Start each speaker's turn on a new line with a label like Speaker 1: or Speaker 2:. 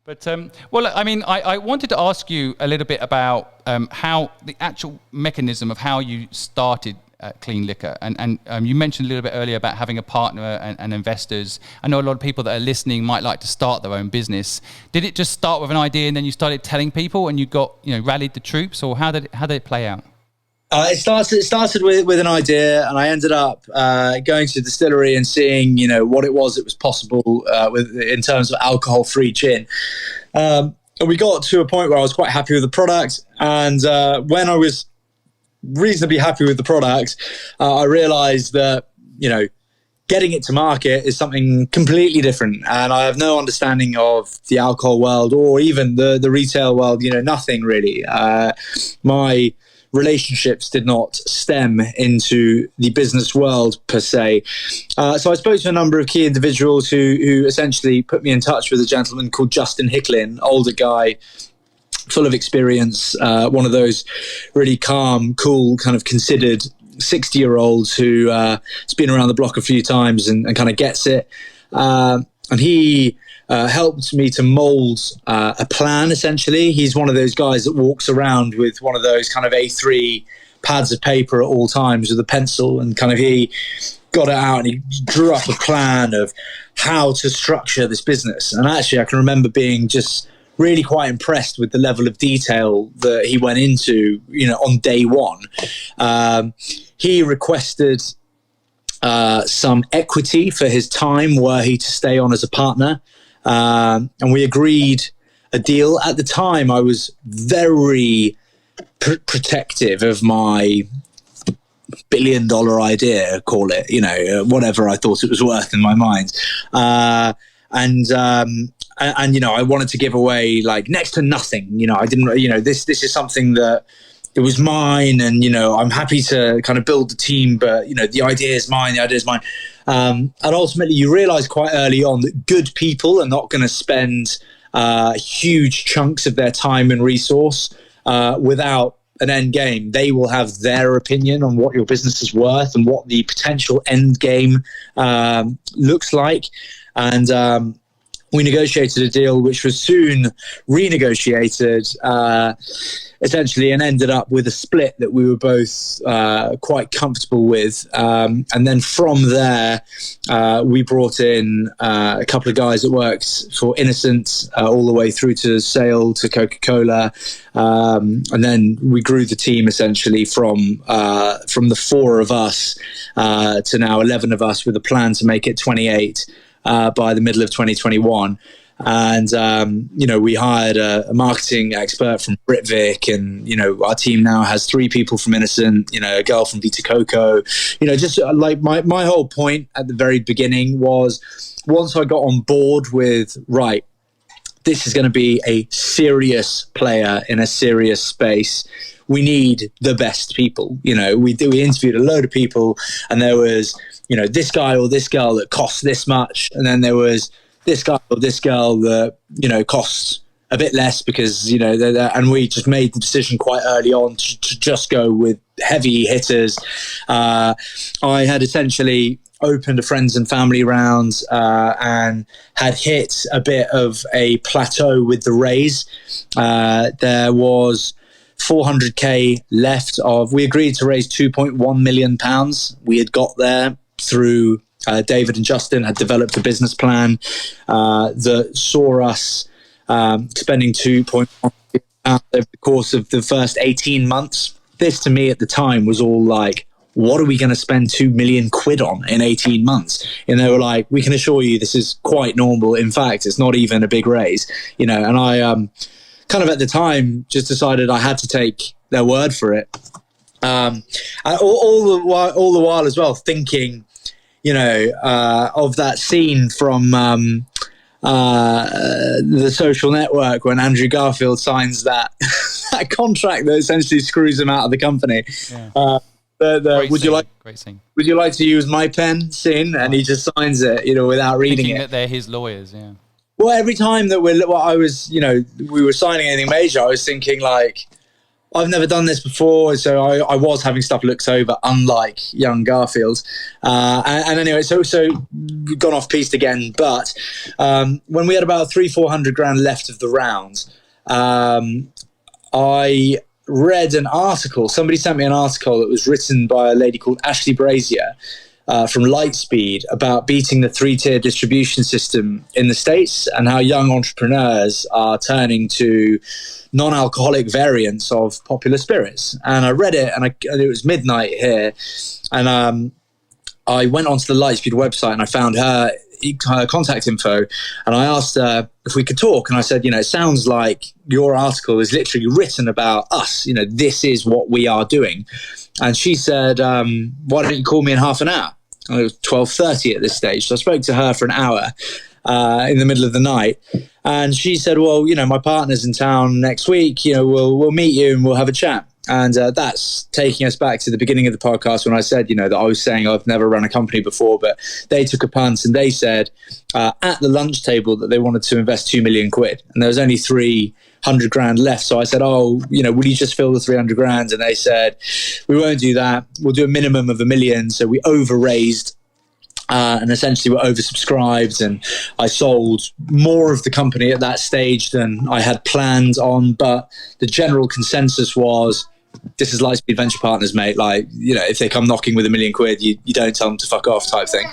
Speaker 1: But well, I mean, I wanted to ask you a little bit about how the actual mechanism of how you started Clean Liquor, and you mentioned a little bit earlier about having a partner and investors. I know a lot of people that are listening might like to start their own business. Did it just start with an idea and then you started telling people and you got rallied the troops, or how did it play out?
Speaker 2: It started with an idea, and I ended up going to the distillery and seeing, what it was possible in terms of alcohol-free gin. And we got to a point where I was quite happy with the product. And when I was reasonably happy with the product, I realized that, getting it to market is something completely different. And I have no understanding of the alcohol world or even the retail world, nothing really. My relationships did not stem into the business world per se. So I spoke to a number of key individuals who essentially put me in touch with a gentleman called Justin Hicklin, older guy, full of experience, one of those really calm, cool, kind of considered 60-year-olds who has been around the block a few times and kind of gets it. And he helped me to mold a plan, essentially. He's one of those guys that walks around with one of those kind of A3 pads of paper at all times with a pencil, and kind of he got it out and he drew up a plan of how to structure this business. And actually, I can remember being just really quite impressed with the level of detail that he went into, on day one. He requested some equity for his time were he to stay on as a partner. And we agreed a deal. At the time, I was very protective of my $1 billion idea, call it, whatever I thought it was worth in my mind. And I wanted to give away like next to nothing. I didn't, this is something that it was mine, and I'm happy to kind of build the team, but the idea is mine. And ultimately, you realize quite early on that good people are not going to spend huge chunks of their time and resource without an end game. They will have their opinion on what your business is worth and what the potential end game looks like. And we negotiated a deal which was soon renegotiated, essentially, and ended up with a split that we were both quite comfortable with. And then from there, we brought in a couple of guys that worked for Innocent all the way through to sale to Coca-Cola. And then we grew the team essentially from the 4 of us to now 11 of us, with a plan to make it 28 by the middle of 2021. And, we hired a marketing expert from Britvic, and, our team now has 3 people from Innocent, a girl from Vita Coco, just like my whole point at the very beginning was, once I got on board with, right, this is going to be a serious player in a serious space, we need the best people. We interviewed a load of people, and there was, this guy or this girl that costs this much. And then there was this guy or this girl that, costs a bit less because, and we just made the decision quite early on to just go with heavy hitters. I had essentially opened a friends and family round and had hit a bit of a plateau with the raise. There was 400k left we agreed to raise 2.1 million pounds. We had got there through David and Justin had developed a business plan that saw us spending 2.1 million pounds over the course of the first 18 months. This to me at the time was all like, what are we going to spend 2 million quid on in 18 months? And they were like, we can assure you this is quite normal. In fact, it's not even a big raise, and I kind of at the time just decided I had to take their word for it. All the while as well, thinking, of that scene from The Social Network when Andrew Garfield signs that that contract that essentially screws him out of the company. Yeah. Would you like to use my pen scene? And he just signs it, without reading
Speaker 1: Thinking
Speaker 2: it.
Speaker 1: that they're his lawyers, yeah.
Speaker 2: Well, every time that we were signing anything major, I was thinking like, I've never done this before, so I was having stuff looked over, unlike young Garfield. And anyway, so we've gone off piste again. But when we had about 300-400 grand left of the round, I read an article. Somebody sent me an article that was written by a lady called Ashley Brazier from Lightspeed about beating the 3-tier distribution system in the States and how young entrepreneurs are turning to non-alcoholic variants of popular spirits. And I read it, and it was midnight here, and I went onto the Lightspeed website and I found her contact info, and I asked her if we could talk. And I said, it sounds like your article is literally written about us. This is what we are doing. And she said, why don't you call me in half an hour? And it was 12:30 at this stage. So I spoke to her for an hour in the middle of the night. And she said, well, my partner's in town next week. We'll meet you and we'll have a chat. And that's taking us back to the beginning of the podcast when I said, that I was saying I've never run a company before, but they took a punt and they said at the lunch table that they wanted to invest 2 million quid. And there was only 300 grand left. So I said, will you just fill the 300 grand? And they said, we won't do that. We'll do a minimum of 1 million. So we over-raised. And essentially were oversubscribed, and I sold more of the company at that stage than I had planned on. But the general consensus was, this is Lightspeed Venture Partners, mate. Like, if they come knocking with 1 million quid, you don't tell them to fuck off type thing.